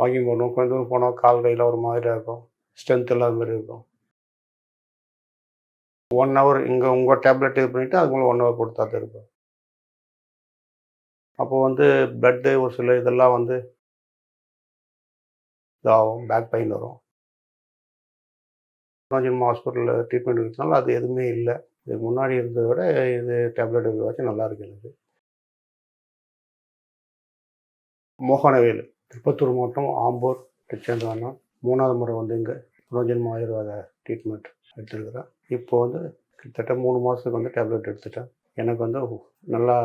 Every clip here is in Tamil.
வாக்கிங் போகணும், கொஞ்சம் தூரம் போனால் கால் கையில் ஒரு மாதிரியா இருக்கும், ஸ்ட்ரென்த் இல்லாத மாதிரி இருக்கும். 1 ஹவர் இங்கே உங்கள் டேப்லெட் இது பண்ணிவிட்டு அதுக்கு மேலே 1 ஹவர் கொடுத்தா தான் இருக்கும். அப்போ வந்து பிளட்டு ஒரு சில இதெல்லாம் வந்து இதாகும், பேக் பெயின் வரும். ஜென்மா ஹாஸ்பிட்டலில் ட்ரீட்மெண்ட் இருக்கிறதுனால அது எதுவுமே இல்லை. இதுக்கு முன்னாடி இருந்ததை விட இது டேப்லெட் இருக்கிறதாச்சும் நல்லா இருக்கு எனக்கு. மோகனவேல், திருப்பத்தூர் மாவட்டம் ஆம்பூர் சேர்ந்தவன். 3வது முறை வந்து இங்கே புனர்ஜென்ம ஆயுர்வேத ட்ரீட்மெண்ட் எடுத்துருக்கிறேன். இப்போ வந்து கிட்டத்தட்ட 3 மாதத்துக்கு வந்து டேப்லெட் எடுத்துட்டேன். எனக்கு வந்து நல்லா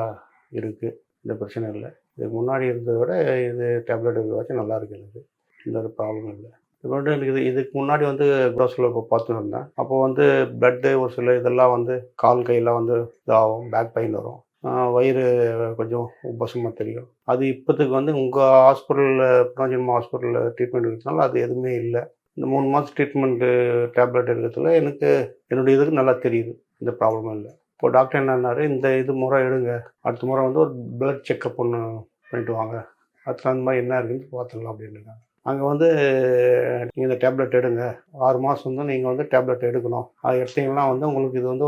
இருக்குது, எந்த பிரச்சனை இல்லை. இதுக்கு முன்னாடி இருந்ததை விட இது டேப்லெட் இருக்கிறதாச்சும் நல்லா இருக்குது எனக்கு, எந்த ஒரு ப்ராப்ளமும் இல்லை. இப்போ வந்து எனக்கு இதுக்கு முன்னாடி வந்து க்ரோஸில் இப்போ பார்த்துன்னு இருந்தேன். அப்போது வந்து பிளட்டு ஒரு சில இதெல்லாம் வந்து கால் கையெல்லாம் வந்து இதாகும், பேக் பெயின் வரும், வயிறு கொஞ்சம் உபசமாக தெரியும். அது இப்போத்துக்கு வந்து உங்கள் ஹாஸ்பிட்டலில் புனர்ஜென்மா ஹாஸ்பிட்டலில் ட்ரீட்மெண்ட் இருக்கிறதுனால அது எதுவுமே இல்லை. இந்த 3 மாதம் ட்ரீட்மெண்ட்டு டேப்லெட் எடுக்கிறதுல எனக்கு என்னுடைய இதுக்கு நல்லா தெரியுது, எந்த ப்ராப்ளமும் இல்லை. இப்போ டாக்டர் என்னன்னாரு, இந்த இது முறை எடுங்க, அடுத்த முறை வந்து ஒரு பிளட் செக்கப் ஒன்று பண்ணிட்டு வாங்க, அதுக்கு அந்த மாதிரி என்ன இருக்குன்னு பார்த்துடலாம் அப்படின்னுருக்காங்க. அங்கே வந்து நீங்கள் இந்த டேப்லெட் எடுங்க, 6 மாதம் வந்து நீங்கள் வந்து டேப்லெட் எடுக்கணும், அது எடுத்தீங்கன்னா வந்து உங்களுக்கு இது வந்து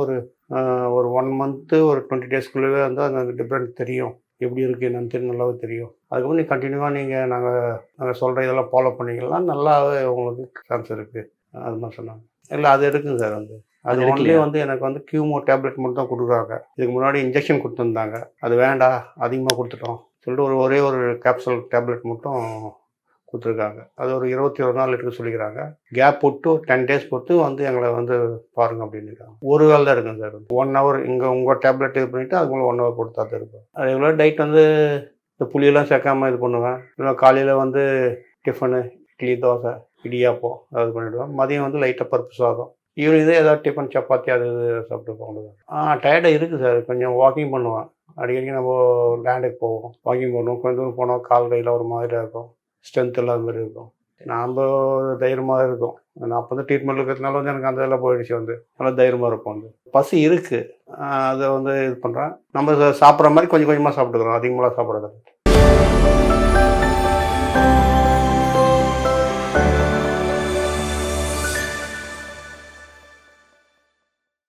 ஒரு 1 மந்த்து ஒரு 20 டேஸ்க்குள்ளே வந்து அந்த டிஃப்ரெண்ட் தெரியும், எப்படி இருக்குது என்னன்னு தெரியும், நல்லாவே தெரியும். அதுக்கப்புறம் நீங்கள் கண்டினியூவாக நாங்கள் சொல்கிற இதெல்லாம் ஃபாலோ பண்ணிங்கன்னா நல்லாவே உங்களுக்கு சான்ஸ் இருக்குது, அது மாதிரி சொன்னாங்க. இல்லை அது இருக்குங்க சார், வந்து அது ஒன்லி வந்து எனக்கு வந்து கியூமோ டேப்லெட் மட்டும் தான் கொடுக்குறாங்க. இதுக்கு முன்னாடி இன்ஜெக்ஷன் கொடுத்துருந்தாங்க, அது வேண்டாம் அதிகமாக கொடுத்துட்டோம் சொல்லிட்டு ஒரே ஒரு கேப்சூல் டேப்லெட் மட்டும் கொடுத்துருக்காங்க. அது ஒரு 21 நாள் எடுக்க சொல்லிக்கிறாங்க. கேப் விட்டு ஒரு 10 டேஸ் பொறுத்து வந்து எங்களை வந்து பாருங்கள் அப்படின்னு. ஒரு வேலை தான் இருக்குங்க சார். 1 ஹவர் இங்கே உங்கள் டேப்லெட் இது பண்ணிவிட்டு அதுக்கு மேலே 1 ஹவர் கொடுத்தா தான் இருக்கும். ரெகுலர் டயட் வந்து இந்த புளியெல்லாம் சேர்க்காமல் இது பண்ணுவேன். இல்லை காலையில் வந்து டிஃபனு, இட்லி, தோசை, இடியாப்பம் அது பண்ணிவிடுவேன். மதியம் வந்து லைட்டாக பருப்பு சாதம். ஈவினிங் தான் ஏதாவது டிஃபன், சப்பாத்தி அது இது சாப்பிட்டு போகணும். டயர்டாக இருக்குது சார். கொஞ்சம் வாக்கிங் பண்ணுவேன். அடிக்கடி நம்ம லேண்டுக்கு போவோம், வாக்கிங் பண்ணுவோம், கொஞ்சம் தூரம் போனால் கால் கையில் ஒரு மாதிரியாக இருக்கும், ஸ்ட்ரென்த் இல்லாத மாதிரி இருக்கும். நாம் தைரியமாக இருக்கும். நான் அப்போ வந்து ட்ரீட்மெண்ட் இருக்கிறதுனால வந்து எனக்கு அந்த இதெல்லாம் போயிடுச்சு, வந்து நல்லா தைரியமாக இருக்கும். வந்து பசி இருக்குது, அதை வந்து இது பண்ணுறேன். நம்ம சாப்பிட்ற மாதிரி கொஞ்சம் கொஞ்சமாக சாப்பிட்டுக்கிறோம், அதிகமாக சாப்பிட்றது.